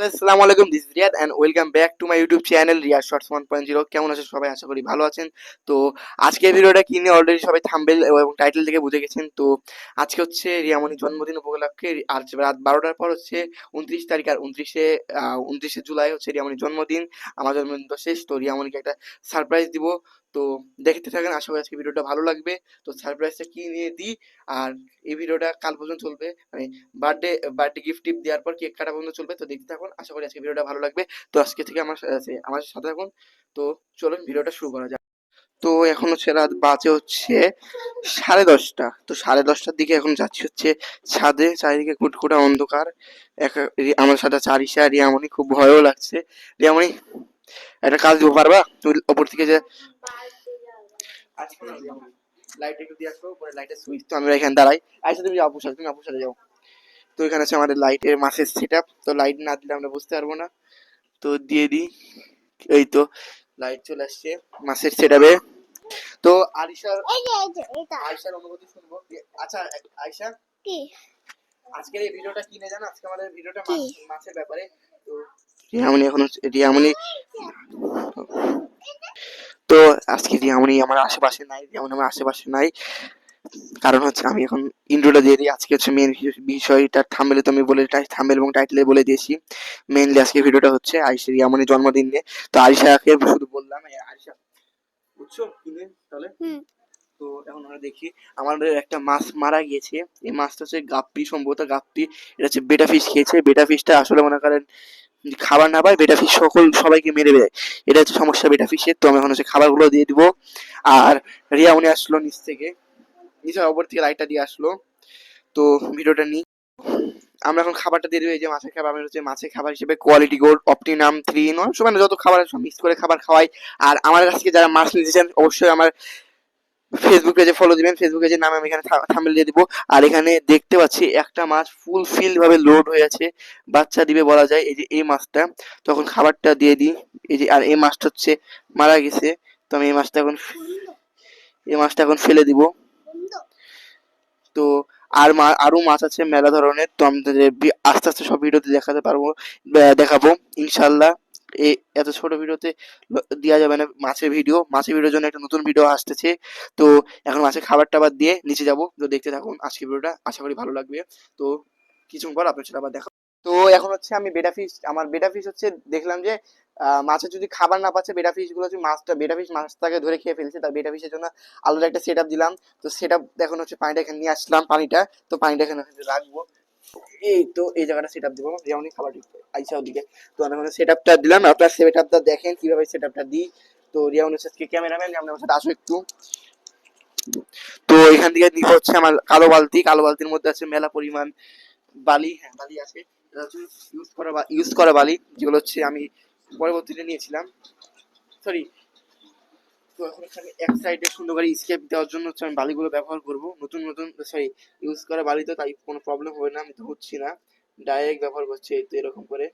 আসসালামু আলাইকুম, this is Riyad and welcome back to my YouTube channel Riyad shorts 1.0। কেমন আছেন সবাই? আশা করি ভালো আছেন। তো আজকের ভিডিওটা কি নিয়ে অলরেডি সবাই থাম্বনেল এবং টাইটেল থেকে বুঝে গেছেন। তো আজকে হচ্ছে রিয়ামণির জন্মদিন উপলক্ষে আজ রাত 12টার পর হচ্ছে 29 তারিখ, আর 29শে জুলাই হচ্ছে রিয়ামণির জন্মদিন। আমার জন্মদিন তো শেষ, তো রিয়ামণিকে একটা সারপ্রাইজ দিব। তো দেখতে থাকেন, আশা করি আজকে ভিডিওটা ভালো লাগবে। তো সারপ্রাইজটা কি নিয়ে দিই, আর এই ভিডিওটা কাল পর্যন্ত চলবে, মানে বার্থডে বার্থডে গিফট টিপ দেওয়ার পর কেক কাটা পর্যন্ত চলবে। তো দেখতে থাকুন, আশা করি আজকে ভিডিওটা ভালো লাগবে। তো আজকে থেকে আমার সাথে থাকুন। তো চলুন ভিডিওটা শুরু করা যাক। তো এখন হচ্ছে রাত বাজে হচ্ছে 10:30। তো 10:30টার দিকে এখন যাচ্ছি হচ্ছে ছাদে। চারিদিকে কুটকুটা অন্ধকার। আমার সাথে আছে আরিশা, রিয়ামণি। খুব ভয়ও লাগছে। রিয়ামণি, একটা কাজ দিব, পারবা? তুই ওপর থেকে যে লাইট একটু দিয়ে আসবো, উপরে লাইটের সুইচ তো আমরা এখানে দাঁড়াই। আইসা তুমি আপুর সাথে, তুমি আপুর সাথে যাও। তো এখানে আছে আমাদের লাইটের মাসের সেট আপ। তো লাইট না দিলে আমরা বুঝতে পারবো না, তো দিয়ে দিই। এই তো লাইট চলে আসছে মাসের সেট আপে। তো আয়শার অনুভূতি শুনবো। আচ্ছা আয়শা, কি আজকের এই ভিডিওটা কিনে জানো? আজকে আমাদের ভিডিওটা মাছের ব্যাপারে। তো রিয়ামণি এখন রিয়ামণি তো আজকে রিয়ামণি আমার আশেপাশে নাই, রিয়ামণি আমার আশেপাশে নাই। কারণ হচ্ছে আমি এখন ইন্ট্রোটা দিয়ে দিই। আজকে হচ্ছে মেন বিষয়টা থাম্বনেলে তো আমি বলে, থাম্বনেল এবং টাইটেলে বলে দিয়েছি। মেইনলি আজকে ভিডিওটা হচ্ছে আয়শা রিয়ামণির জন্মদিন নিয়ে। তো আয়শাকে শুধু বললাম, আয়শা বুঝছো কিনে তাহলে। তো এখন আমরা দেখি, আমাদের একটা মাছ মারা গিয়েছে। এই মাছটা হচ্ছে গাপ্পি, সম্ভবত গাপ্পি। এটা হচ্ছে বেটা ফিশ খেয়েছে। বেটা ফিশটা আসলে মনে করেন খাবার না পায়, বেটা ফিশ সবাইকে মেরে দেয়। এটা হচ্ছে সমস্যা বেটা ফিশের। তো আমি এখন হচ্ছে খাবারগুলো দিয়ে দিব। আর রিয়ামণি আসলো নিচ থেকে, নিচের ওপর থেকে লাইটটা দিয়ে আসলো। তো ভিডিওটা নিই। আমরা এখন খাবারটা দিয়ে দেবো। এই যে মাছের খাবার, আমি হচ্ছে মাছের খাবার হিসেবে কোয়ালিটি গোল্ড, অপটিনাম 3 in 1 মানে যত খাবার সব মিক্স করে খাবার খাওয়াই। আর আমার কাছ থেকে যারা মাছ নিতে চান অবশ্যই আমার ফেসবুক পেজে ফলো দিবেন। ফেসবুক পেজের নাম আমি এখানে থাম্বনেল দিয়ে দিব। আর এখানে দেখতে পাচ্ছি একটা মাছ ফুলফিল ভাবে লোড হয়ে আছে, বাচ্চা দিবে বলা যায়। এই যে এই মাছটা, তখন খাবারটা দিয়ে দিই। এই যে, আর এই মাছটা হচ্ছে মারা গেছে। তো আমি এই মাছটা এখন ফেলে দিব। তো আরো মাছ আছে মেলা ধরনের। তো আমাদের আস্তে আস্তে সব ভিডিওতে দেখাতে পারবো, দেখাবো ইনশাল্লাহ। এত ছোট ভিডিওতে দেওয়া যাবে না মাছের ভিডিও। মাছের ভিডিওর জন্য একটা নতুন ভিডিও আসতেছে। তো এখন মাছের খাবার টাবার দিয়ে নিচে যাব। তো দেখতে থাকুন আজকের ভিডিওটা, আশা করি ভালো লাগবে। তো কিছুক্ষণ পর আপনার সাথে আবার দেখা। তো এখন হচ্ছে আমি আমার বেটা ফিশ হচ্ছে দেখলাম যে মাছের যদি খাবার না পাচ্ছে, বেটা ফিশ গুলো হচ্ছে বেটা ফিশ মাছটাকে ধরে খেয়ে ফেলছে। তার বেটা ফিশের জন্য আলাদা একটা সেট আপ দিলাম। তো সেট আপ এখন হচ্ছে পানিটা এখানে নিয়ে আসলাম, পানিটা। তো পানিটা এখানে রাখবো। এই তো এই জায়গাটা সেট আপ দিবো, যেমন খাবার আইসা ওদিকে। তো আমি এখন সেট আপটা দিলাম, আপনার সেট আপটা দেখেন কিভাবে সেট আপটা দিই। তো রিয়াউন হচ্ছে ক্যামেরাম্যান, আমার সাথে আসো একটু। তো এখান থেকে নিতে হচ্ছে আমার কালো বালতি। কালো বালতির মধ্যে আছে মেলা পরিমাণ বালি। হ্যাঁ, বালি আছে। ইউজ করা বালি, যেগুলো হচ্ছে আমি পরবর্তীতে নিয়েছিলাম। সরি। তো এখন এখানে এক সাইডে সুন্দর করে স্কেপ দেওয়ার জন্য হচ্ছে আমি বালিগুলো ব্যবহার করব। নতুন নতুন সরি ইউজ করা বালি, তো তাই কোনো প্রবলেম হবে না। আমি তো হচ্ছি না, ডাইরেক্ট ব্যবহার করছি। এই তো এরকম করে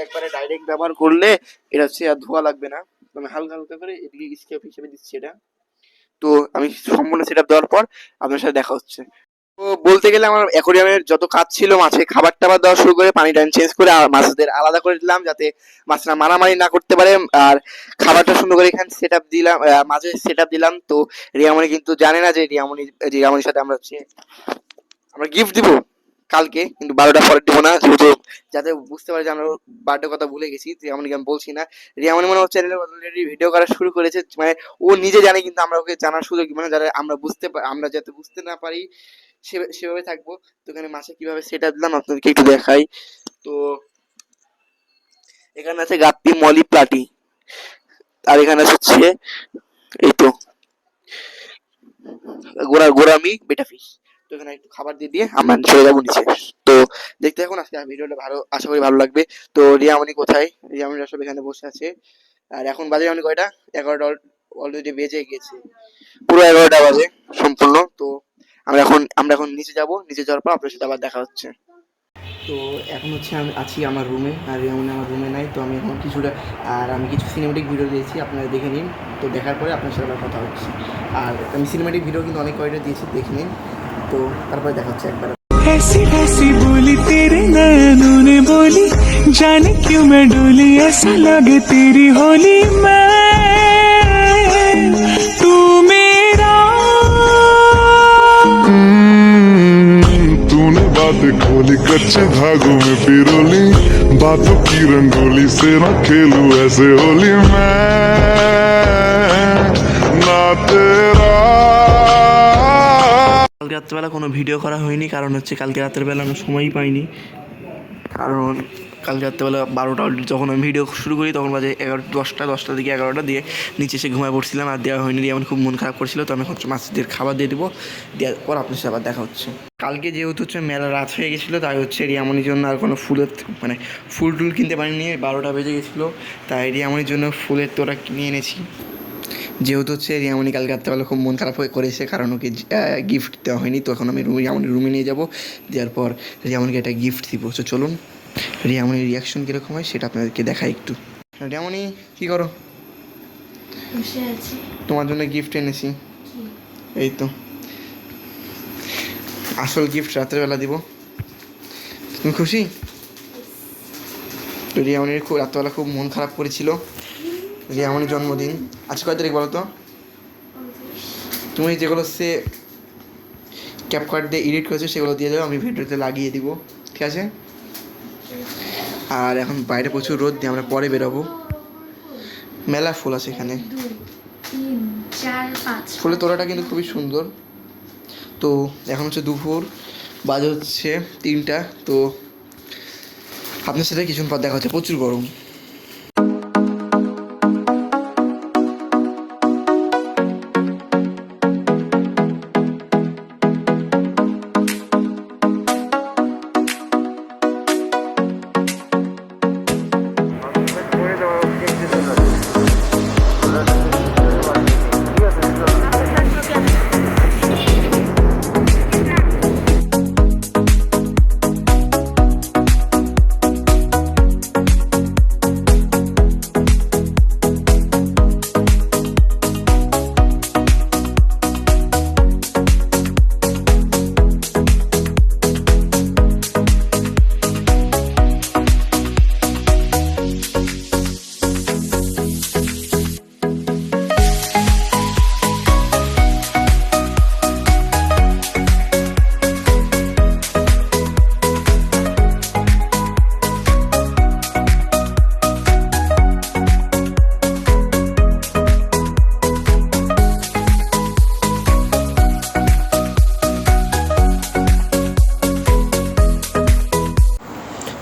একবারে ডাইরেক্ট ব্যবহার করলে এটা হচ্ছে আর ধোয়া লাগবে না। তো আমি হালকা হালকা করে এদিকে স্কেপ হিসেবে দিচ্ছি এটা। তো আমি সম্পূর্ণ সেট আপ দেওয়ার পর আপনার সাথে দেখা হচ্ছে। তো বলতে গেলে আমার অ্যাকোরিয়ামের যত কাজ ছিল, মাছে খাবার টাবার দেওয়া শুরু করে পানি টানি চেঞ্জ করে আর মাছদের আলাদা করে দিলাম, যাতে মাছরা মারামারি না করতে পারে। আর খাবারটা সুন্দর করে এখানে সেট আপ দিলাম, মাঝে সেট আপ দিলাম। তো রিয়ামণি কিন্তু জানে না যে রিয়ামণির সাথে আমরা গিফট দিব কালকে, কিন্তু 12টার পরে দিব না, যেহেতু যাতে বুঝতে পারে যে আমরা বার্থডে কথা ভুলে গেছি। রিয়ামণিকে আমি বলছি না। রিয়ামণি মনে হচ্ছে অলরেডি ভিডিও করা শুরু করেছে, মানে ও নিজে জানে কিন্তু আমরা ওকে জানার সুযোগ, মানে যারা আমরা যাতে বুঝতে না পারি সেভাবে থাকবো। তো এখানে মাছে কিভাবে সেট আপ দিলাম আপনাদেরকে একটু দেখাই। তো এখানে আছে গাপ্পি, মলি, প্লাটি। আর এখানে হচ্ছে এই তো গোরামি, বেটা ফিশ। তো এখানে একটু খাবার দিয়ে দিয়ে আমরা চলে যাবো নিচে। তো দেখতে থাকুন, আজকে ভিডিওটা ভালো, আশা করি ভালো লাগবে। তো রিয়ামণি কোথায়? রিয়ামণি আসলে এখানে বসে আছে। আর এখন বাজে অনেক কয়টা, 11টা অলরেডি বেজে গেছে, পুরো 11টা বাজে সম্পূর্ণ। তো আমরা এখন নিচে যাব। নিচে যাওয়ার পর আপনার সাথে আবার দেখা হচ্ছে। তো এখন হচ্ছে আমি আছি আমার রুমে, আর রিয়ামণি আমার রুমে নাই। তো আমি এখন আমি কিছু সিনেমেটিক ভিডিও দিয়েছি, আপনারা দেখে নিন। তো দেখার পরে আপনার সাথে আবার কথা হচ্ছে। আর আমি সিনেমেটিক ভিডিও কিন্তু অনেক কয়টা দিয়েছি, দেখে নিন। তো তারপরে দেখা হচ্ছে একবার। ऐसी ऐसी बोली तेरे नैनों ने बोली, जाने क्यों मैं डोली, ऐसा लगे तेरी होली मैं तू मेरा। तूने बातें खोली कच्चे धागों में पिरोली, बातों की रंगोली से ना खेलूं ऐसे होली मैं ना तेरा। কালকে রাত্রেবেলা কোনো ভিডিও করা হয়নি, কারণ হচ্ছে কালকে রাত্রেবেলা আমি সময়ই পাইনি। কারণ কালকে রাত্রেবেলা 12টা যখন আমি ভিডিও শুরু করি তখন বাজে 10টা থেকে 11টা দিয়ে নিচে এসে ঘুমায় পড়ছিলাম, আর দেওয়া হয়নি। আমার খুব মন খারাপ করছিল, তো আমি হচ্ছে মাছদের খাবার দিয়ে দেবো, দেওয়ার পর আপনার সাথে আবার দেখা হচ্ছে। কালকে যেহেতু হচ্ছে মেলা রাত হয়ে গেছিলো, তাই হচ্ছে রিয়ামনির জন্য আর কোনো ফুলের মানে ফুল টুল কিনতে পারিনি, 12টা বেজে গেছিলো, তাই রিয়ামনির জন্য ফুলের তোড়া কিনে এনেছি। যেহেতু হচ্ছে রিয়ামনি কালকে রাত্রেবেলা খুব মন খারাপ হয়ে করেছে, কারণ ওকে গিফট দেওয়া হয়নি, তো এখন আমি রিয়ামনির রুমে নিয়ে যাবো, দেওয়ার পর রিয়ামনিকে একটা গিফট দিব। তো চলুন রিয়ামনির রিয়াকশন কীরকম হয় সেটা আপনাদেরকে দেখাই একটু। রিয়ামনি কী করো? বসে আছি। তোমার জন্য গিফট এনেছি, এই তো আসল গিফট রাত্রেবেলা দিব। তুমি খুশি? তো রিয়ামনির খুব রাত্রেবেলা খুব মন খারাপ করেছিল। রিয়ামনির জন্মদিন আজ কয় তারিখ বলো তো? তুমি যেগুলো সে ক্যাপকাট দিয়ে এডিট করেছো সেগুলো দিয়ে দেবো, আমি ভিডিওতে লাগিয়ে দিব, ঠিক আছে? আর এখন বাইরে প্রচুর রোদ দিয়ে আমরা পরে বেরোবো। মেলা ফুল আছে এখানে, 2 3 4 5 ফুলের তোড়াটা কিন্তু খুবই সুন্দর। তো এখন হচ্ছে দুপুর, বাজে হচ্ছে 3টা। তো আপনার সাথে কিছুক্ষণ পর দেখা হচ্ছে, প্রচুর গরম।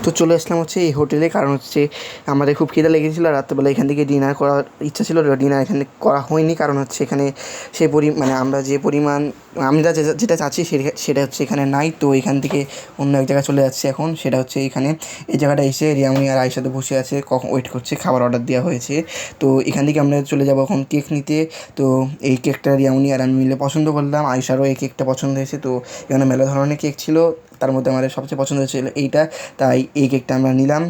তো চলে আসলাম হচ্ছে এই হোটেলে, কারণ হচ্ছে আমাদের খুব খিদে লেগেছিলো, রাত্রেবেলা এখান থেকে ডিনার করার ইচ্ছা ছিল, ডিনার এখানে করা হয়নি, কারণ হচ্ছে এখানে সেই মানে আমরা যে পরিমাণ আমরা যেটা চাচ্ছি সেটা হচ্ছে এখানে নাই। তো এখান থেকে অন্য এক জায়গায় চলে যাচ্ছে এখন, সেটা হচ্ছে এখানে এই জায়গাটা এসে রিয়ামনি আর আয়েশাতে বসে আছে, কখন ওয়েট করছে, খাবার অর্ডার দেওয়া হয়েছে। তো এখান থেকে আমরা চলে যাবো এখন কেক নিতে। তো এই কেকটা রিয়ামনি আর আমি মিলে পছন্দ করলাম, আয়েশারও এই কেকটা পছন্দ হয়েছে। তো এখানে মেলা ধরনের কেক ছিল, তার মধ্যে আমাদের সবচেয়ে পছন্দ হয়েছিল এইটা, তাই এই কেকটা আমরা নিলাম।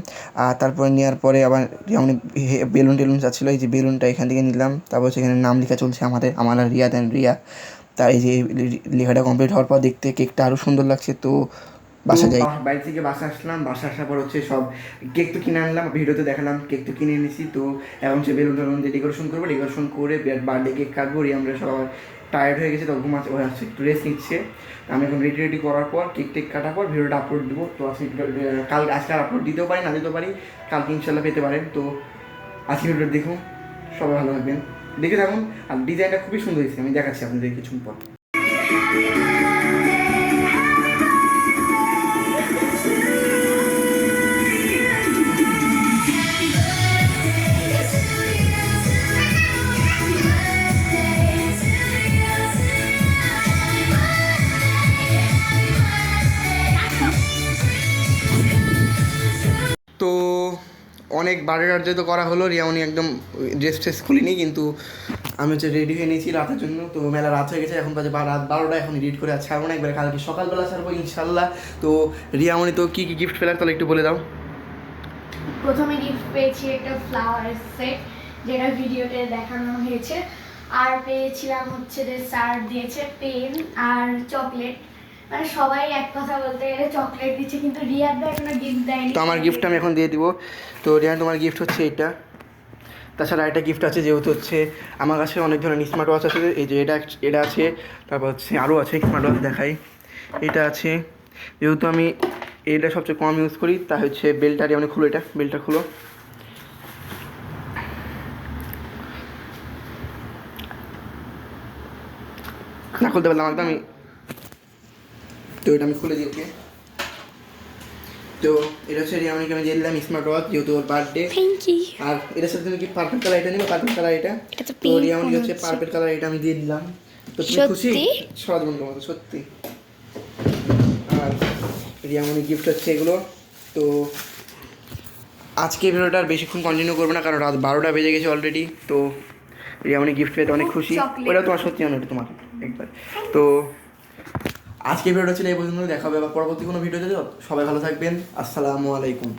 আর তারপরে নেওয়ার পরে আবার যেমন বেলুন টেলুন যাচ্ছিলো, এই যে বেলুনটা এখান থেকে নিলাম। তারপর সেখানে নাম লেখা চলছে আমার আর রিয়া দেন রিয়া। তাই এই যে লেখাটা কমপ্লিট হওয়ার পর দেখতে কেকটা আরও সুন্দর লাগছে। তো বাসা যাই, বাড়ি থেকে বাসা আসলাম, বাসা আসার পর হচ্ছে সব কেক তো কিনে আনলাম, ভিডিওতে দেখালাম, কেক তো কিনে এনেছি। তো এখন সে বেলুন টেলুন দিয়ে ডেকোরেশন করবো, ডেকোরেশন করে বার্থডে কেক কাটবো। আমরা সবাই টায়ার্ড হয়ে গেছে, তো ঘুমাচ্ছে, ও হচ্ছে একটু রেস্ট নিচ্ছে। আমি এখন রেডি করার পর কেক টেক কাটার পর ভিডিওটা আপলোড দেবো। তো আজকে আজকে আপলোড দিতেও পারি, না দিতেও পারি, কালকে ইনশাল্লাহ পেতে পারেন। তো আজকে ভিডিওটা দেখুন, সবাই ভালো থাকবেন, দেখে থাকুন। আর ডিজাইনটা খুবই সুন্দর হয়েছে, আমি দেখাচ্ছি আপনাদের কিছুক্ষণ পর। তো অনেক বার্থডে তো করা হলো, রিয়ামনি একদম ড্রেস ট্রেস খুলিনি, কিন্তু আমি হচ্ছে রেডি হয়ে নিয়েছি রাতের জন্য। তো মেলা রাত হয়ে গেছে, এখন বাজে রাত 12টা, এখন এডিট করে আর ছাড়বো না, একবারে কালকে সকালবেলা ছাড়বো ইনশাল্লাহ। তো রিয়ামনি তো কী কী গিফট পেলার তাহলে একটু বলে দাও। প্রথমে গিফট পেয়েছি একটা ফ্লাওয়ার সেট, যেটা ভিডিওতে দেখানো হয়েছে। আর পেয়েছিলাম হচ্ছে যে স্যার দিয়েছে পেন আর চকলেট, মানে সবাই এক কথা বলতে গেলে চকলেট দিচ্ছে, কিন্তু রিয়াদ ভাই এখনো গিফট দেয়নি। তো আমার গিফট আমি এখন দিয়ে দিব। তো রিয়ান তোমার গিফট হচ্ছে এটা। তাছাড়া একটা গিফট আছে, যেহেতু হচ্ছে আমার কাছে অনেক ধরনের স্মার্ট ওয়াচ আছে। এই যে এটা আছে, তারপর হচ্ছে আরও আছে স্মার্ট ওয়াচ দেখাই। এটা আছে, যেহেতু আমি এটা সবচেয়ে কম ইউজ করি, তা হচ্ছে বেলটা দিয়ে খুলো, এটা বেলটা খুলো। না খুলতে পারলাম একদম আমি। তো এটা আমি খুলে দিই ওকে। তো এটা হচ্ছে রিয়ামনিকে আমি দিয়ে দিলাম স্মার্ট ওয়াচ, যেহেতু ওর বার্থডে। Thank you. আর এটার সাথে তুমি কি পার্পল কালার এটা নিবে? পার্পল কালার এটা। এটা তো তো pink রিয়ামনি মনে হচ্ছে হচ্ছে। পার্পল কালার এটা আমি দিয়ে দিলাম। তো তুমি খুশি? সত্যি? সরাজ বন্ধুর মতো সত্যি। আর রিয়ামনি গিফট হচ্ছে এগুলো। তো আজকে ভিডিওটা আর বেশিক্ষণ কন্টিনিউ করবো না, কারণ রাত 12টা বেজে গেছে অলরেডি। তো রিয়ামনি গিফট পেতে অনেক খুশি। chocolate। ওটা তোমার সত্যি অনেক, তোমার একবার। তো আজকে ভিডিওটা ছিল এই পর্যন্ত। দেখা হবে আবার পরবর্তী কোনো ভিডিওতে। সবাই ভালো থাকবেন। আসসালামু আলাইকুম।